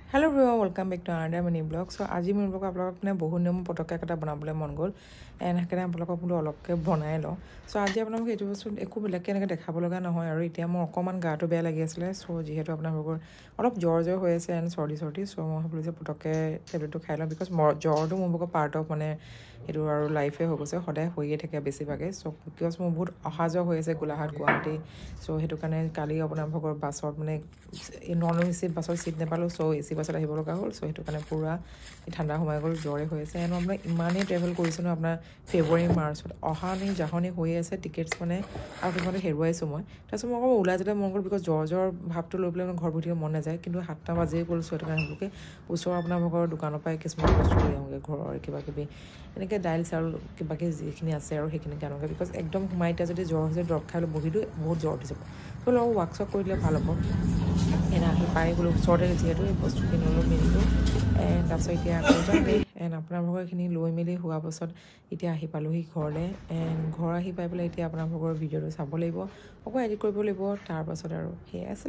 Hello everyone, welcome back to another mini blog. So আজি মোৰ blog আপোনালোকক মানে বহুত নিয়ম পটকে এটা বনাবলৈ মন গ'ল এণ্ড সেইকাৰণে আপোনালোকক বোলো অলপকৈ বনাই লওঁ চ' আজি আপোনালোকক এইটো বস্তু একো বেলেগকৈ এনেকৈ দেখাব লগা নহয় আৰু এতিয়া মোৰ অকণমান গাটো বেয়া লাগি আছিলে চ' যিহেতু আপোনালোকৰ অলপ জ্বৰ হৈ আছে এণ্ড চৰ্দি চ' মই ভাবিলোঁ যে পটককৈ টেবলেটটো খাই লওঁ বিকজ জ্বৰটো মোৰ ভাগৰ পাৰ্ট অফ মানে সেইটো আৰু লাইফে হৈ গৈছে সদায় হৈয়ে থাকে বেছিভাগে চ' বিকজ মোৰ বহুত অহা যোৱা হৈ আছে গোলাঘাট গুৱাহাটী চ' সেইটো কাৰণে কালি আপোনাৰ ভাগৰ বাছত মানে নন এ চি বাছৰ চিট নাপালোঁ চ' এ চি বাছত আহিব লগা হ'ল চ' সেইটো কাৰণে পূৰা ঠাণ্ডা সোমাই গ'ল জ্বৰে হৈ আছে এণ্ড আপোনাৰ ইমানেই ট্ৰেভেল কৰিছোঁ ন আপোনাৰ ফেব্ৰুৱাৰী মাৰ্চত অহানি যাহনি হৈ আছে টিকেটছ মানে আৰু সেইমতে হেৰুৱাইছোঁ মই তাৰপিছত মই আকৌ ওলাই যাতে মন গ'ল বিকজ জ্বৰ ভাৱটো লৈ পেলাই মানে ঘৰ বহি থাকিব মন নাযায় কিন্তু 7টা বাজিয়ে গ'ল চ' সেইটো কাৰণে ভাবোঁ ওচৰৰ আপোনাৰ ভাগৰ দোকানৰ পৰাই কিছুমান বস্তু লৈ আহোঁগৈ ঘৰৰ কিবা কিবি এনেকৈ দাইল চাউল কিবাকিবি যিখিনি আছে আৰু সেইখিনিকে আনোগৈ বিকজ একদম সোমাই এতিয়া যদি জ্বৰ হৈছে দৰৱ খাই লৈ বহিলোঁ বহুত জ্বৰ উঠি যাব ত' অলপ ৱাক চক কৰি দিলে ভাল হ'ব আহি পাই গ'লোঁ ওচৰতে যিহেতু এই বস্তু কিনিলোঁ মেলিলোঁ এণ্ড তাৰপিছত এতিয়া আকৌ যাওঁগৈ এণ্ড আপোনালোকৰ এইখিনি লৈ মেলি হোৱাৰ পাছত এতিয়া আহি পালোঁহি ঘৰলৈ এণ্ড ঘৰ আহি পাই পেলাই এতিয়া আপোনালোকৰ ভিডিঅ'টো চাব লাগিব আকৌ এডিট কৰিব লাগিব তাৰপাছত আৰু সেয়াই আছিল